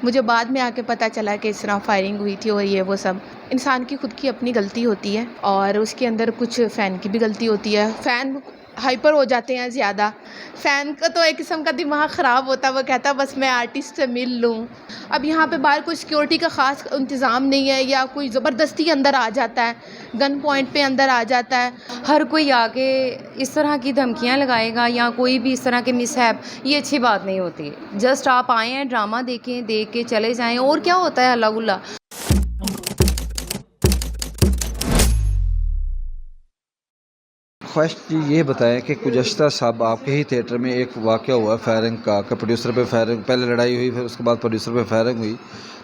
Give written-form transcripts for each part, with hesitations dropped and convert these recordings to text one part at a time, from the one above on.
मुझे बाद में आके पता चला कि इस तरह फायरिंग हुई थी और ये वो सब। इंसान की खुद की अपनी गलती होती है और उसके अंदर कुछ फ़ैन की भी गलती होती है। फ़ैन हाइपर हो जाते हैं ज़्यादा। फ़ैन का तो एक किस्म का दिमाग ख़राब होता है, वो कहता है बस मैं आर्टिस्ट से मिल लूँ। अब यहाँ पे बाहर कोई सिक्योरिटी का ख़ास इंतज़ाम नहीं है या कोई ज़बरदस्ती अंदर आ जाता है, गन पॉइंट पे अंदर आ जाता है। हर कोई आके इस तरह की धमकियाँ लगाएगा या कोई भी इस तरह के मिसहैप, ये अच्छी बात नहीं होती। जस्ट आप आए हैं, ड्रामा देखें, देख के चले जाएँ, और क्या होता है हल्ला गुल्ला। ख्वाहिश जी ये बताएं कि गुज़श्ता साहब आपके ही थिएटर में एक वाक़या हुआ फायरिंग का कि प्रोड्यूसर पे फायरिंग, पहले लड़ाई हुई फिर उसके बाद प्रोड्यूसर पे फायरिंग हुई,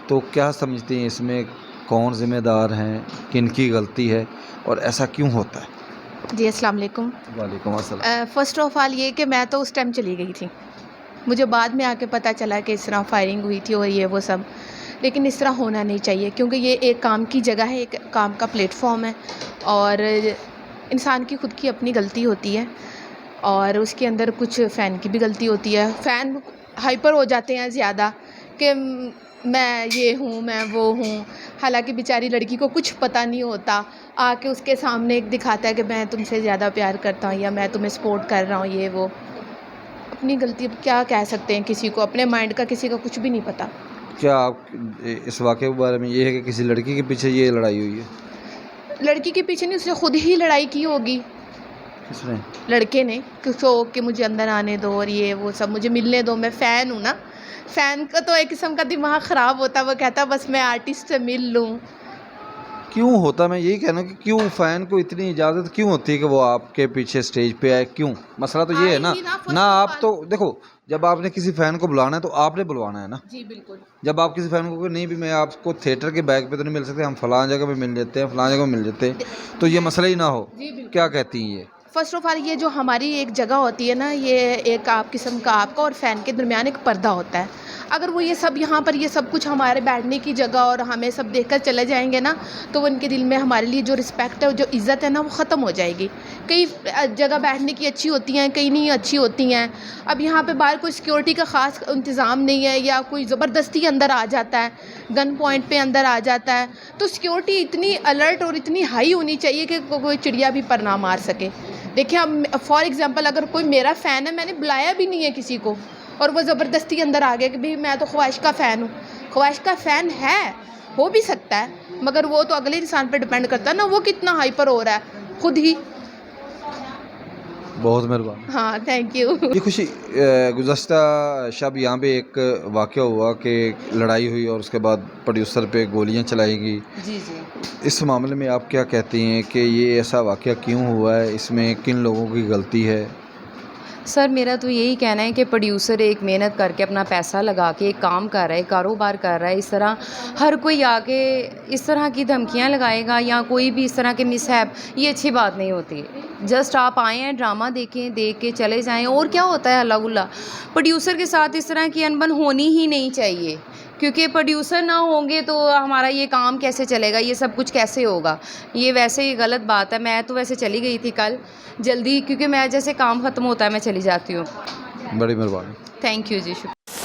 तो क्या समझती हैं इसमें कौन ज़िम्मेदार हैं, किनकी गलती है और ऐसा क्यों होता है? जी, अस्सलाम वालेकुम। वालेकुम अस्सलाम। फ़र्स्ट ऑफ़ ऑल ये कि मैं तो उस टाइम चली गई थी। मुझे बाद में आके पता चला कि इस तरह फायरिंग हुई थी और ये वो सब। लेकिन इस तरह होना नहीं चाहिए क्योंकि ये एक काम की जगह है, एक काम का प्लेटफ़ॉर्म है और इंसान की खुद की अपनी गलती होती है और उसके अंदर कुछ फ़ैन की भी गलती होती है। फ़ैन हाइपर हो जाते हैं ज़्यादा कि मैं ये हूँ, मैं वो हूँ। हालाँकि बेचारी लड़की को कुछ पता नहीं होता, आके उसके सामने एक दिखाता है कि मैं तुमसे ज़्यादा प्यार करता हूँ या मैं तुम्हें सपोर्ट कर रहा हूँ, ये वो। अपनी गलती अब क्या कह सकते हैं किसी को, अपने माइंड का किसी का कुछ भी नहीं पता। क्या आप इस वाक़े के बारे में ये है कि किसी लड़की के पीछे ये लड़ाई हुई है? लड़की के पीछे नहीं, उसने खुद ही लड़ाई की होगी, किसने? लड़के ने, कि मुझे अंदर आने दो और ये वो सब, मुझे मिलने दो, मैं फ़ैन हूँ ना। फ़ैन का तो एक किस्म का दिमाग ख़राब होता है, वो कहता है बस मैं आर्टिस्ट से मिल लूँ। क्यों होता, मैं यही कह रहा हूँ कि क्यों फ़ैन को इतनी इजाज़त क्यों होती है कि वो आपके पीछे स्टेज पे आए, क्यों? मसला तो ये है ना, आएगी ना फर्स्ट ना ऑफ आप ऑल। तो देखो, जब आपने किसी फ़ैन को बुलाना है तो आपने बुलवाना है ना। जी बिल्कुल। जब आप किसी फ़ैन को कहोगे नहीं भी मैं आपको थिएटर के बैग पे तो नहीं मिल सकते, हम फ़लाँ जगह पे मिल लेते हैं, फ़लाँ जगह मिल लेते हैं, तो ये मसला ही ना हो। जी बिल्कुल। क्या कहती हैं ये? फ़र्स्ट ऑफ़ ऑल ये जो हमारी एक जगह होती है ना, ये एक आप किस्म का आपका और फ़ैन के दरमियान एक पर्दा होता है। अगर वो ये सब यहाँ पर ये सब कुछ हमारे बैठने की जगह और हमें सब देखकर चले जाएँगे ना, तो उनके दिल में हमारे लिए जो रिस्पेक्ट है, जो इज़्ज़त है ना, वो ख़त्म हो जाएगी। कई जगह बैठने की अच्छी होती हैं, कई नहीं अच्छी होती हैं। अब यहाँ पे बाहर कोई सिक्योरिटी का ख़ास इंतज़ाम नहीं है या कोई ज़बरदस्ती अंदर आ जाता है, गन पॉइंट पे अंदर आ जाता है, तो सिक्योरिटी इतनी अलर्ट और इतनी हाई होनी चाहिए कि कोई चिड़िया भी पर ना मार सके। देखिए, अब फॉर एग्ज़ाम्पल अगर कोई मेरा फ़ैन है, मैंने बुलाया भी नहीं है किसी को और वो ज़बरदस्ती अंदर आ गया कि भाई मैं तो ख्वाहिश का फ़ैन हूँ। ख्वाहिश का फ़ैन है, हो भी सकता है, मगर वो तो अगले इंसान पे डिपेंड करता है ना, वो कितना हाइपर हो रहा है खुद ही। बहुत मेहरबानी। हाँ, थैंक यू। जी खुशी, गुज़श्ता शब यहाँ पे एक वाक़या हुआ कि लड़ाई हुई और उसके बाद प्रोड्यूसर पे गोलियाँ चलाई गई। जी जी। इस मामले में आप क्या कहती हैं कि ये ऐसा वाक़या क्यों हुआ है? इसमें किन लोगों की गलती है? सर, मेरा तो यही कहना है कि प्रोड्यूसर एक मेहनत करके अपना पैसा लगा के एक काम कर रहा है, कारोबार कर रहा है। इस तरह हर कोई आके इस तरह की धमकियाँ लगाएगा या कोई भी इस तरह के मिसहैप, ये अच्छी बात नहीं होती। जस्ट आप आए हैं, ड्रामा देखें, देख के चले जाएँ, और क्या होता है हल्ला गुल्ला। प्रोड्यूसर के साथ इस तरह की अनबन होनी ही नहीं चाहिए, क्योंकि प्रोड्यूसर ना होंगे तो हमारा ये काम कैसे चलेगा, ये सब कुछ कैसे होगा। ये वैसे ही गलत बात है। मैं तो वैसे चली गई थी कल जल्दी, क्योंकि मैं जैसे काम ख़त्म होता है मैं चली जाती हूँ। बड़ी मेहरबानी। थैंक यू जी, शुक्रिया।